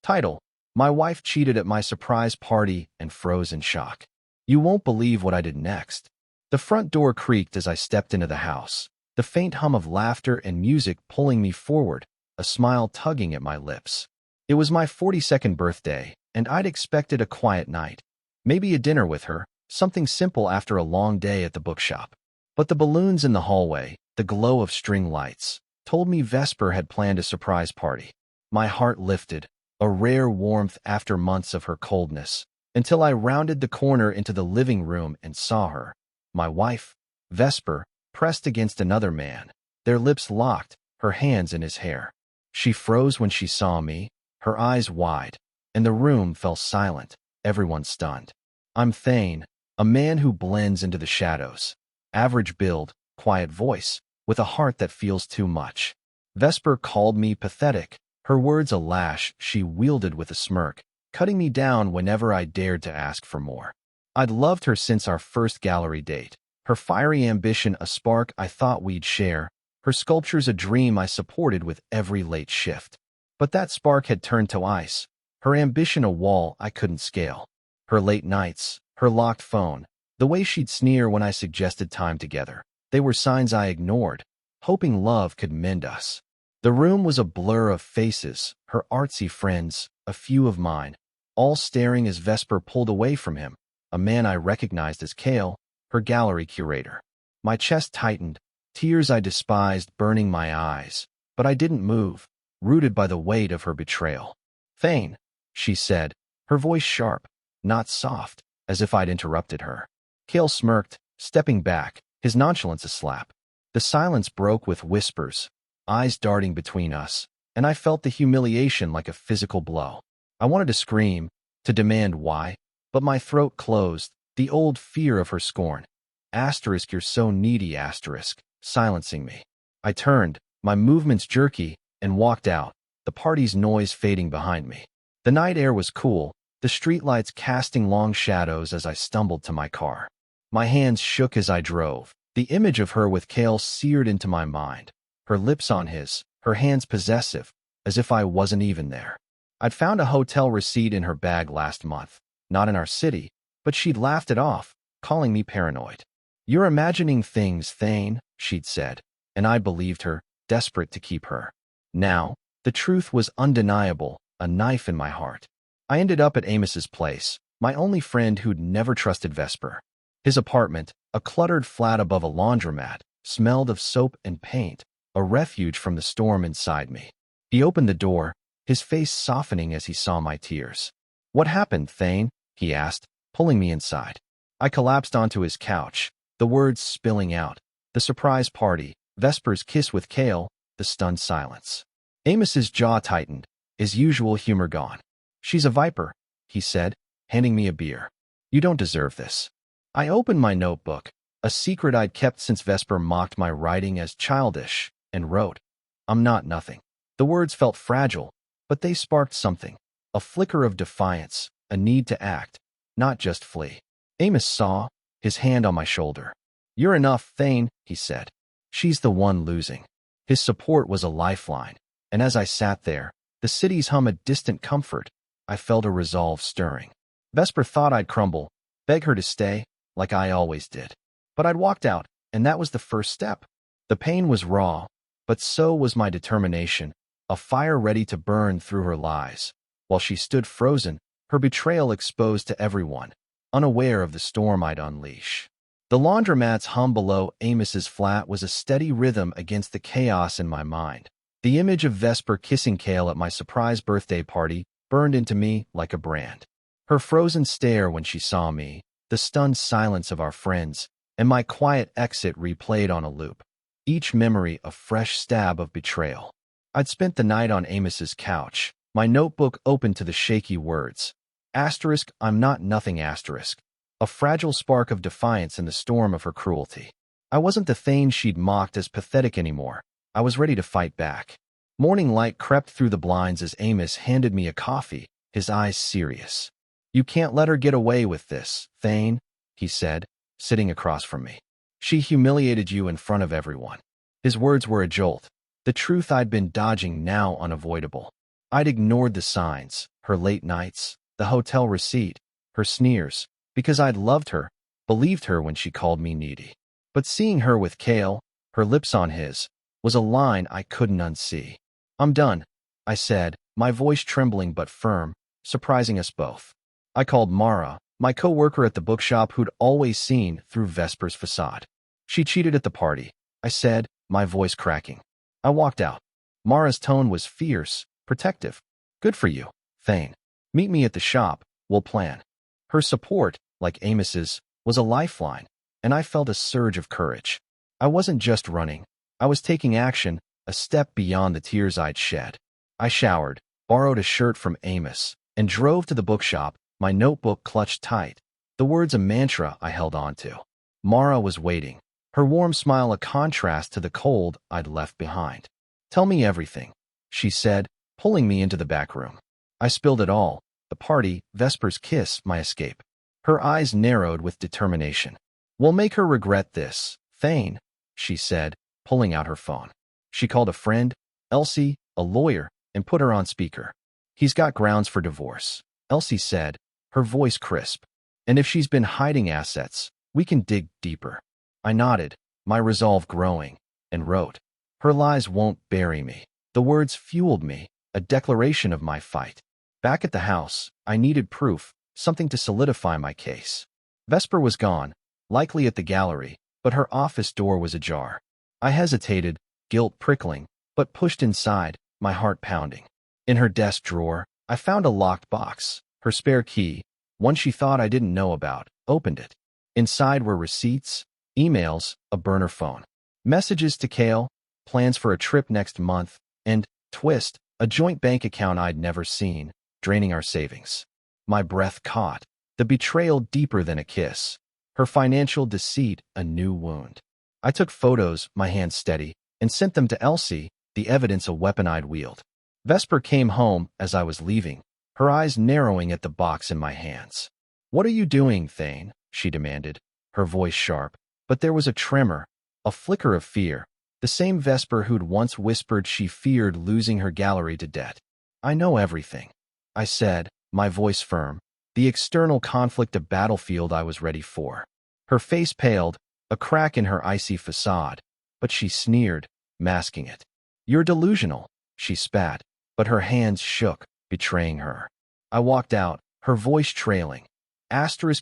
Title: My wife cheated at my surprise party and froze in shock. You won't believe what I did next. The front door creaked as I stepped into the house, the faint hum of laughter and music pulling me forward, a smile tugging at my lips. It was my 42nd birthday, and I'd expected a quiet night. Maybe a dinner with her, something simple after a long day at the bookshop. But the balloons in the hallway, the glow of string lights, told me Vesper had planned a surprise party. My heart lifted, a rare warmth after months of her coldness, until I rounded the corner into the living room and saw her, my wife, Vesper, pressed against another man, their lips locked, her hands in his hair. She froze when she saw me, her eyes wide, and the room fell silent, everyone stunned. I'm Thane, a man who blends into the shadows. Average build, quiet voice, with a heart that feels too much. Vesper called me pathetic, her words a lash she wielded with a smirk, cutting me down whenever I dared to ask for more. I'd loved her since our first gallery date, her fiery ambition a spark I thought we'd share, her sculptures a dream I supported with every late shift. But that spark had turned to ice, her ambition a wall I couldn't scale. Her late nights, her locked phone, the way she'd sneer when I suggested time together, they were signs I ignored, hoping love could mend us. The room was a blur of faces, her artsy friends, a few of mine, all staring as Vesper pulled away from him, a man I recognized as Kael, her gallery curator. My chest tightened, tears I despised burning my eyes, but I didn't move, rooted by the weight of her betrayal. "Thane," she said, her voice sharp, not soft, as if I'd interrupted her. Kael smirked, stepping back, his nonchalance a slap. The silence broke with whispers, eyes darting between us, and I felt the humiliation like a physical blow. I wanted to scream, to demand why, but my throat closed, the old fear of her scorn. Asterisk, you're so needy, asterisk, silencing me. I turned, my movements jerky, and walked out, the party's noise fading behind me. The night air was cool, the streetlights casting long shadows as I stumbled to my car. My hands shook as I drove, the image of her with Kael seared into my mind, her lips on his, her hands possessive, as if I wasn't even there. I'd found a hotel receipt in her bag last month, not in our city, but she'd laughed it off, calling me paranoid. "You're imagining things, Thane," she'd said, and I believed her, desperate to keep her. Now, the truth was undeniable, a knife in my heart. I ended up at Amos's place, my only friend who'd never trusted Vesper. His apartment, a cluttered flat above a laundromat, smelled of soap and paint, a refuge from the storm inside me. He opened the door, his face softening as he saw my tears. "What happened, Thane?" he asked, pulling me inside. I collapsed onto his couch, the words spilling out. The surprise party, Vesper's kiss with Kael, the stunned silence. Amos's jaw tightened, his usual humor gone. "She's a viper," he said, handing me a beer. "You don't deserve this." I opened my notebook, a secret I'd kept since Vesper mocked my writing as childish, and wrote, "I'm not nothing." The words felt fragile, but they sparked something, a flicker of defiance, a need to act, not just flee. Amos saw, his hand on my shoulder. "You're enough, Thane," he said. "She's the one losing." His support was a lifeline, and as I sat there, the city's hum a distant comfort, I felt a resolve stirring. Vesper thought I'd crumble, beg her to stay, like I always did. But I'd walked out, and that was the first step. The pain was raw, but so was my determination, a fire ready to burn through her lies. While she stood frozen, her betrayal exposed to everyone, unaware of the storm I'd unleash. The laundromat's hum below Amos's flat was a steady rhythm against the chaos in my mind. The image of Vesper kissing Kael at my surprise birthday party burned into me like a brand. Her frozen stare when she saw me, the stunned silence of our friends, and my quiet exit replayed on a loop. Each memory a fresh stab of betrayal. I'd spent the night on Amos's couch, my notebook open to the shaky words. Asterisk, I'm not nothing, asterisk. A fragile spark of defiance in the storm of her cruelty. I wasn't the Thane she'd mocked as pathetic anymore. I was ready to fight back. Morning light crept through the blinds as Amos handed me a coffee, his eyes serious. "You can't let her get away with this, Thane," he said, sitting across from me. "She humiliated you in front of everyone." His words were a jolt, the truth I'd been dodging now unavoidable. I'd ignored the signs, her late nights, the hotel receipt, her sneers, because I'd loved her, believed her when she called me needy. But seeing her with Kael, her lips on his, was a line I couldn't unsee. "I'm done," I said, my voice trembling but firm, surprising us both. I called Mara, my co-worker at the bookshop who'd always seen through Vesper's facade. "She cheated at the party," I said, my voice cracking. I walked out. Mara's tone was fierce, protective. "Good for you, Thane. Meet me at the shop, we'll plan." Her support, like Amos's, was a lifeline, and I felt a surge of courage. I wasn't just running. I was taking action, a step beyond the tears I'd shed. I showered, borrowed a shirt from Amos, and drove to the bookshop, my notebook clutched tight, the words a mantra I held onto. Mara was waiting, her warm smile a contrast to the cold I'd left behind. "Tell me everything," she said, pulling me into the back room. I spilled it all, the party, Vesper's kiss, my escape. Her eyes narrowed with determination. "We'll make her regret this, Thane," she said, pulling out her phone. She called a friend, Elsie, a lawyer, and put her on speaker. "He's got grounds for divorce," Elsie said, her voice crisp. "And if she's been hiding assets, we can dig deeper." I nodded, my resolve growing, and wrote, "Her lies won't bury me." The words fueled me, a declaration of my fight. Back at the house, I needed proof, something to solidify my case. Vesper was gone, likely at the gallery, but her office door was ajar. I hesitated, guilt prickling, but pushed inside, my heart pounding. In her desk drawer, I found a locked box. Her spare key, one she thought I didn't know about, opened it. Inside were receipts, emails, a burner phone, messages to Kael, plans for a trip next month, and, twist, a joint bank account I'd never seen, draining our savings. My breath caught, the betrayal deeper than a kiss, her financial deceit a new wound. I took photos, my hands steady, and sent them to Elsie, the evidence a weapon I'd wield. Vesper came home as I was leaving, her eyes narrowing at the box in my hands. "What are you doing, Thane?" she demanded, her voice sharp, but there was a tremor, a flicker of fear, the same Vesper who'd once whispered she feared losing her gallery to debt. "I know everything," I said, my voice firm, the external conflict a battlefield I was ready for. Her face paled, a crack in her icy facade, but she sneered, masking it. "You're delusional," she spat, but her hands shook, betraying her. I walked out, her voice trailing.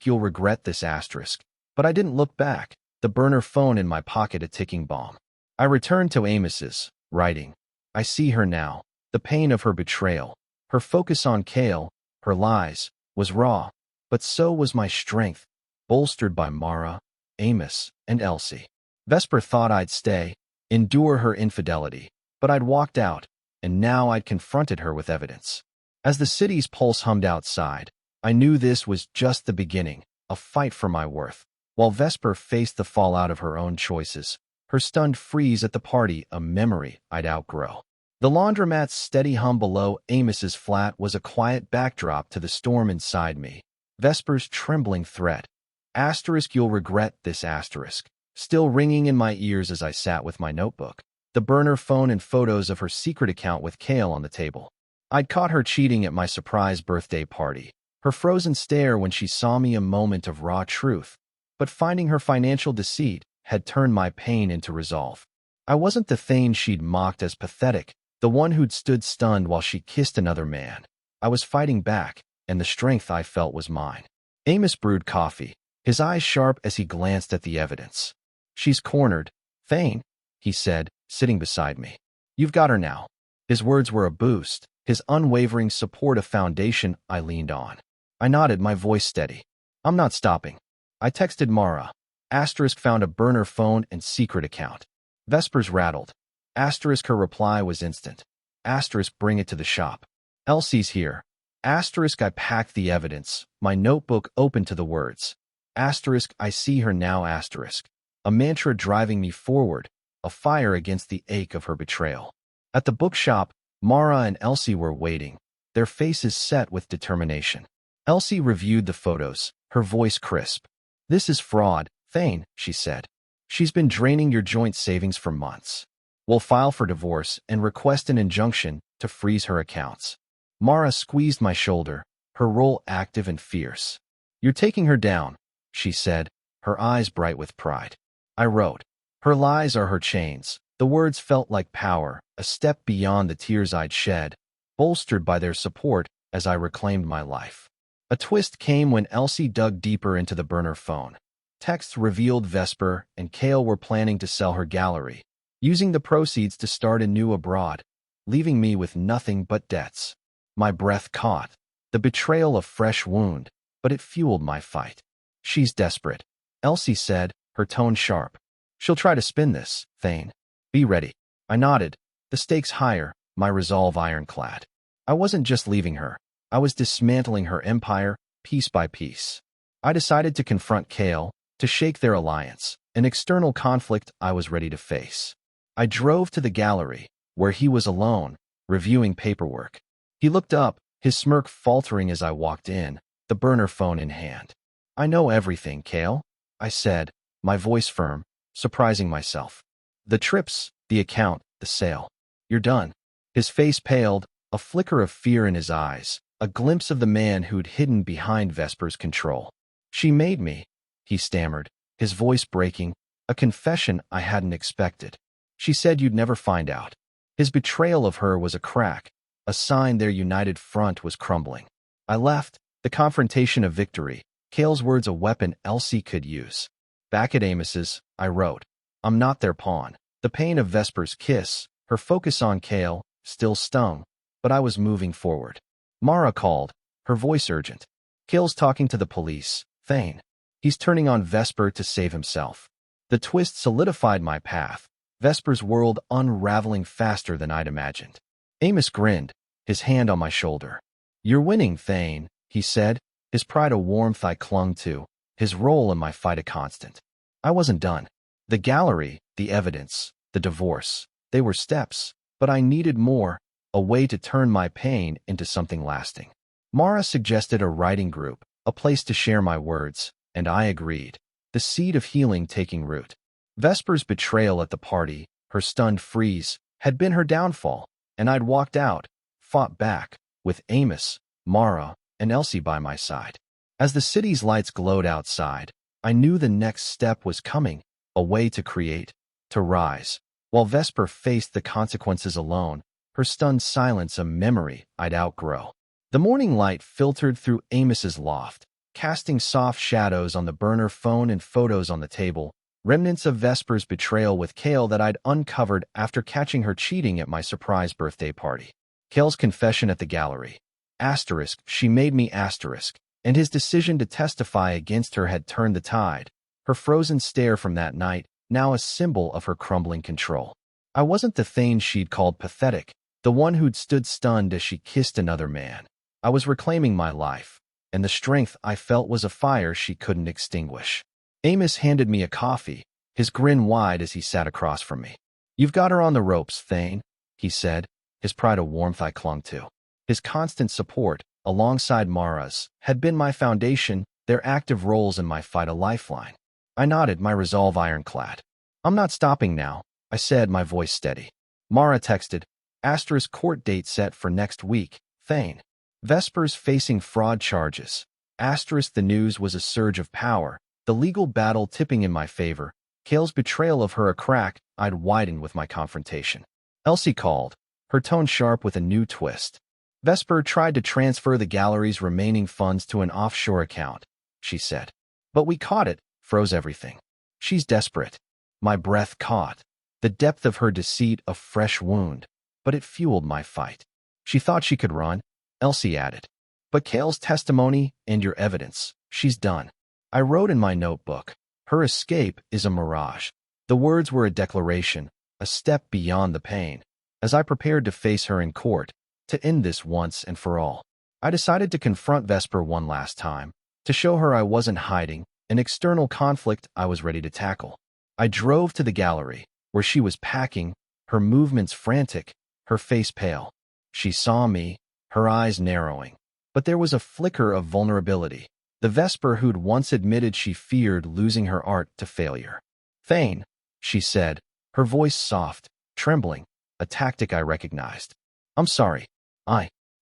"You'll regret this asterisk." But I didn't look back, the burner phone in my pocket a ticking bomb. I returned to Amos's, writing. I see her now, the pain of her betrayal. Her focus on Kael, her lies, was raw, but so was my strength, bolstered by Mara, Amos, and Elsie. Vesper thought I'd stay, endure her infidelity, but I'd walked out, and now I'd confronted her with evidence. As the city's pulse hummed outside, I knew this was just the beginning, a fight for my worth. While Vesper faced the fallout of her own choices, her stunned freeze at the party a memory I'd outgrow. The laundromat's steady hum below Amos's flat was a quiet backdrop to the storm inside me. Vesper's trembling threat. You'll regret this asterisk, still ringing in my ears as I sat with my notebook. The burner phone and photos of her secret account with Kael on the table. I'd caught her cheating at my surprise birthday party. Her frozen stare when she saw me a moment of raw truth. But finding her financial deceit had turned my pain into resolve. I wasn't the Thane she'd mocked as pathetic, the one who'd stood stunned while she kissed another man. I was fighting back, and the strength I felt was mine. Amos brewed coffee, his eyes sharp as he glanced at the evidence. "She's cornered, Thane," he said, sitting beside me. "You've got her now." His words were a boost, his unwavering support a foundation I leaned on. I nodded, my voice steady. "I'm not stopping." I texted Mara. Found a burner phone and secret account. Vesper's rattled. Her reply was instant. Bring it to the shop. Elsie's here. I packed the evidence, my notebook open to the words. I see her now. A mantra driving me forward, a fire against the ache of her betrayal. At the bookshop, Mara and Elsie were waiting, their faces set with determination. Elsie reviewed the photos, her voice crisp. "This is fraud, Thane," she said. "She's been draining your joint savings for months. We'll file for divorce and request an injunction, to freeze her accounts. Mara squeezed my shoulder, her role active and fierce. "You're taking her down," she said, her eyes bright with pride. I wrote, "Her lies are her chains." The words felt like power, a step beyond the tears I'd shed, bolstered by their support as I reclaimed my life. A twist came when Elsie dug deeper into the burner phone. Texts revealed Vesper and Kael were planning to sell her gallery, using the proceeds to start anew abroad, leaving me with nothing but debts. My breath caught. The betrayal a fresh wound, but it fueled my fight. "She's desperate," Elsie said, her tone sharp. "She'll try to spin this, Thane. Be ready." I nodded, the stakes higher, my resolve ironclad. I wasn't just leaving her. I was dismantling her empire, piece by piece. I decided to confront Kael, to shake their alliance, an external conflict I was ready to face. I drove to the gallery, where he was alone, reviewing paperwork. He looked up, his smirk faltering as I walked in, the burner phone in hand. "I know everything, Kael," I said, my voice firm, surprising myself. "The trips, the account, the sale. You're done." His face paled, a flicker of fear in his eyes, a glimpse of the man who'd hidden behind Vesper's control. "She made me," he stammered, his voice breaking, a confession I hadn't expected. "She said you'd never find out." His betrayal of her was a crack, a sign their united front was crumbling. I left, the confrontation of victory, Kael's words a weapon Elsie could use. Back at Amos's, I wrote, "I'm not their pawn." The pain of Vesper's kiss, her focus on Kael, still stung, but I was moving forward. Mara called, her voice urgent. "Kael's talking to the police, Thane. He's turning on Vesper to save himself." The twist solidified my path, Vesper's world unraveling faster than I'd imagined. Amos grinned, his hand on my shoulder. "You're winning, Thane," he said, his pride a warmth I clung to, his role in my fight a constant. I wasn't done. The gallery, the evidence, the divorce, they were steps, but I needed more, a way to turn my pain into something lasting. Mara suggested a writing group, a place to share my words, and I agreed, the seed of healing taking root. Vesper's betrayal at the party, her stunned freeze, had been her downfall, and I'd walked out, fought back, with Amos, Mara, and Elsie by my side. As the city's lights glowed outside, I knew the next step was coming, a way to create, to rise. While Vesper faced the consequences alone, her stunned silence a memory I'd outgrow. The morning light filtered through Amos's loft, casting soft shadows on the burner phone and photos on the table, remnants of Vesper's betrayal with Kael that I'd uncovered after catching her cheating at my surprise birthday party. Kael's confession at the gallery. Asterisk, she made me asterisk, and his decision to testify against her had turned the tide. Her frozen stare from that night, now a symbol of her crumbling control. I wasn't the Thane she'd called pathetic, the one who'd stood stunned as she kissed another man. I was reclaiming my life, and the strength I felt was a fire she couldn't extinguish. Amos handed me a coffee, his grin wide as he sat across from me. "You've got her on the ropes, Thane," he said, his pride a warmth I clung to. His constant support, alongside Mara's, had been my foundation, their active roles in my fight a lifeline. I nodded, my resolve ironclad. "I'm not stopping now," I said, my voice steady. Mara texted, "Asterisk court date set for next week, Thane. Vesper's facing fraud charges." Asterisk the news was a surge of power, the legal battle tipping in my favor, Kael's betrayal of her a crack I'd widened with my confrontation. Elsie called, her tone sharp with a new twist. "Vesper tried to transfer the gallery's remaining funds to an offshore account," she said. "But we caught it, froze everything. She's desperate." My breath caught. The depth of her deceit a fresh wound, but it fueled my fight. "She thought she could run," Elsie added. "But Kael's testimony and your evidence, she's done." I wrote in my notebook, "Her escape is a mirage." The words were a declaration, a step beyond the pain. As I prepared to face her in court, to end this once and for all, I decided to confront Vesper one last time, to show her I wasn't hiding, an external conflict I was ready to tackle. I drove to the gallery, where she was packing, her movements frantic, her face pale. She saw me, her eyes narrowing. But there was a flicker of vulnerability, the Vesper who'd once admitted she feared losing her art to failure. "Thane," she said, her voice soft, trembling, a tactic I recognized. I'm sorry.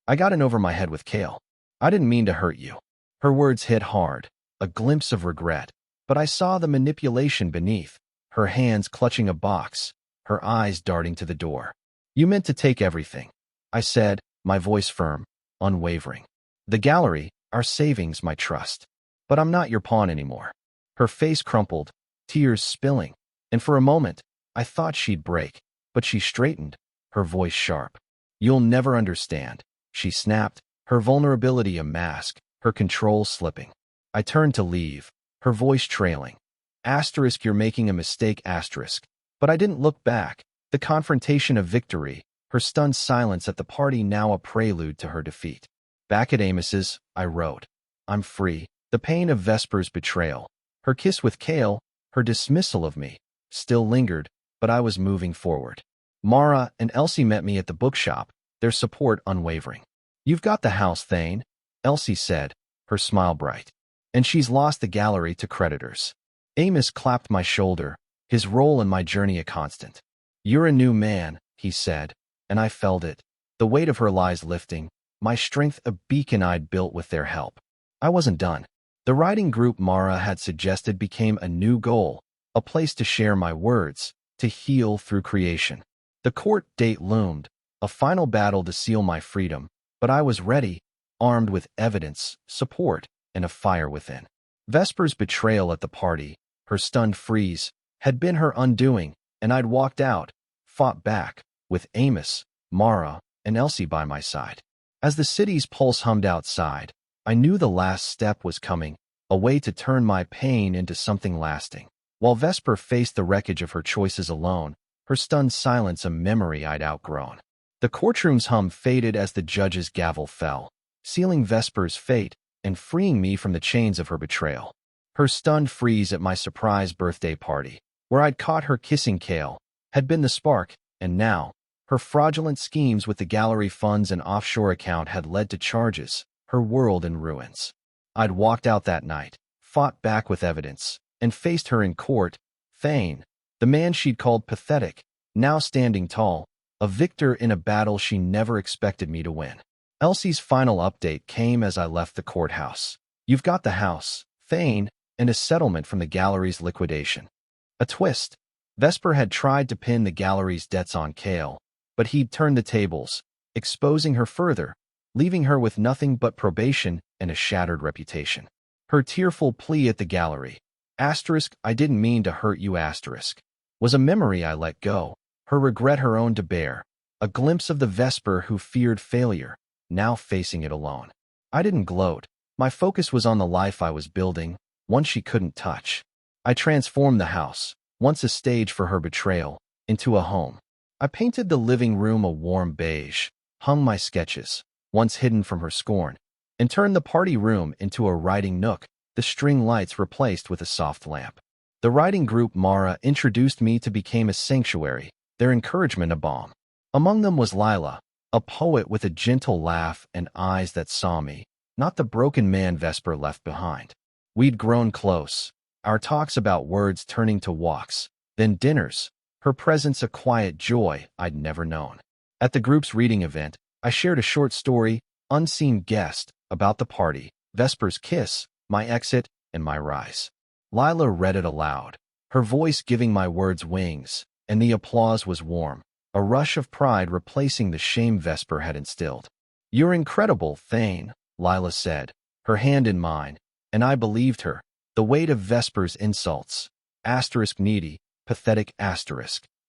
I got in over my head with Kael. I didn't mean to hurt you. Her words hit hard, a glimpse of regret, but I saw the manipulation beneath, her hands clutching a box, her eyes darting to the door. You meant to take everything, I said, my voice firm, unwavering. The gallery, our savings, my trust. But I'm not your pawn anymore. Her face crumpled, tears spilling, and for a moment, I thought she'd break, but she straightened, her voice sharp. You'll never understand, she snapped, her vulnerability a mask, her control slipping. I turned to leave, her voice trailing. Asterisk, you're making a mistake, asterisk. But I didn't look back. The confrontation of victory, her stunned silence at the party now a prelude to her defeat. Back at Amos's, I wrote, I'm free. The pain of Vesper's betrayal, her kiss with Kael, her dismissal of me, still lingered, but I was moving forward. Mara and Elsie met me at the bookshop, their support unwavering. You've got the house, Thane, Elsie said, her smile bright. And she's lost the gallery to creditors. Amos clapped my shoulder, his role in my journey a constant. You're a new man, he said, and I felt it, the weight of her lies lifting, my strength a beacon I'd built with their help. I wasn't done. The writing group Mara had suggested became a new goal, a place to share my words, to heal through creation. The court date loomed, a final battle to seal my freedom, but I was ready, armed with evidence, support, and a fire within. Vesper's betrayal at the party, her stunned freeze, had been her undoing, and I'd walked out, fought back, with Amos, Mara, and Elsie by my side. As the city's pulse hummed outside, I knew the last step was coming, a way to turn my pain into something lasting. While Vesper faced the wreckage of her choices alone, her stunned silence a memory I'd outgrown. The courtroom's hum faded as the judge's gavel fell, sealing Vesper's fate and freeing me from the chains of her betrayal. Her stunned freeze at my surprise birthday party, where I'd caught her kissing Kael, had been the spark, and now, her fraudulent schemes with the gallery funds and offshore account had led to charges, her world in ruins. I'd walked out that night, fought back with evidence, and faced her in court, Thane, the man she'd called pathetic, now standing tall, a victor in a battle she never expected me to win. Elsie's final update came as I left the courthouse. You've got the house, Thane, and a settlement from the gallery's liquidation. A twist. Vesper had tried to pin the gallery's debts on Kael, but he'd turned the tables, exposing her further, leaving her with nothing but probation and a shattered reputation. Her tearful plea at the gallery, I didn't mean to hurt you, was a memory I let go, her regret her own to bear, a glimpse of the Vesper who feared failure, now facing it alone. I didn't gloat. My focus was on the life I was building, one she couldn't touch. I transformed the house, once a stage for her betrayal, into a home. I painted the living room a warm beige, hung my sketches, once hidden from her scorn, and turned the party room into a writing nook, the string lights replaced with a soft lamp. The writing group Mara introduced me to became a sanctuary, their encouragement a balm. Among them was Lila, a poet with a gentle laugh and eyes that saw me, not the broken man Vesper left behind. We'd grown close, our talks about words turning to walks, then dinners, her presence a quiet joy I'd never known. At the group's reading event, I shared a short story, Unseen Guest, about the party, Vesper's kiss, my exit, and my rise. Lila read it aloud, her voice giving my words wings, and the applause was warm, a rush of pride replacing the shame Vesper had instilled. You're incredible, Thane, Lila said, her hand in mine, and I believed her, the weight of Vesper's insults, needy, pathetic,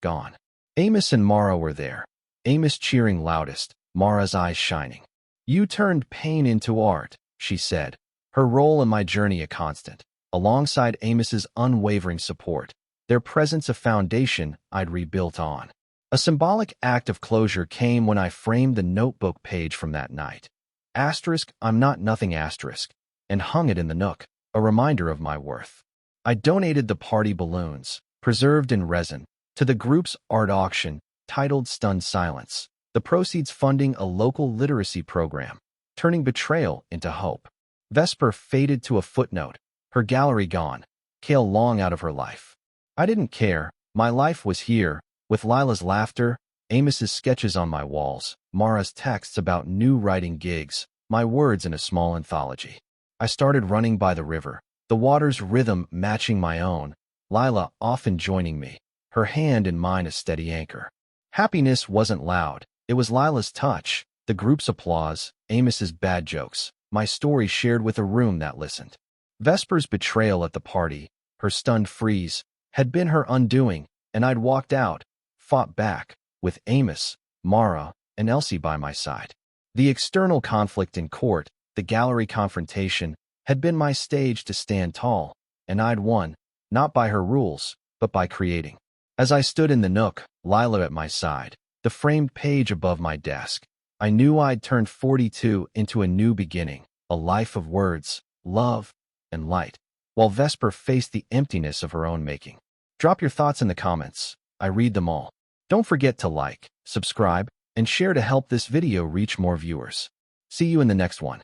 gone. Amos and Mara were there, Amos cheering loudest, Mara's eyes shining. You turned pain into art, she said, her role in my journey a constant, alongside Amos's unwavering support, their presence a foundation I'd rebuilt on. A symbolic act of closure came when I framed the notebook page from that night. I'm not nothing, and hung it in the nook, a reminder of my worth. I donated the party balloons, preserved in resin, to the group's art auction, titled Stunned Silence, the proceeds funding a local literacy program, turning betrayal into hope. Vesper faded to a footnote, her gallery gone, Kael long out of her life. I didn't care, my life was here, with Lila's laughter, Amos's sketches on my walls, Mara's texts about new writing gigs, my words in a small anthology. I started running by the river, the water's rhythm matching my own, Lila often joining me, her hand in mine a steady anchor. Happiness wasn't loud. It was Lila's touch, the group's applause, Amos's bad jokes, my story shared with a room that listened. Vesper's betrayal at the party, her stunned freeze, had been her undoing, and I'd walked out, fought back, with Amos, Mara, and Elsie by my side. The external conflict in court, the gallery confrontation, had been my stage to stand tall, and I'd won, not by her rules, but by creating. As I stood in the nook, Lila at my side, the framed page above my desk, I knew I'd turned 42 into a new beginning, a life of words, love, and light, while Vesper faced the emptiness of her own making. Drop your thoughts in the comments. I read them all. Don't forget to like, subscribe, and share to help this video reach more viewers. See you in the next one.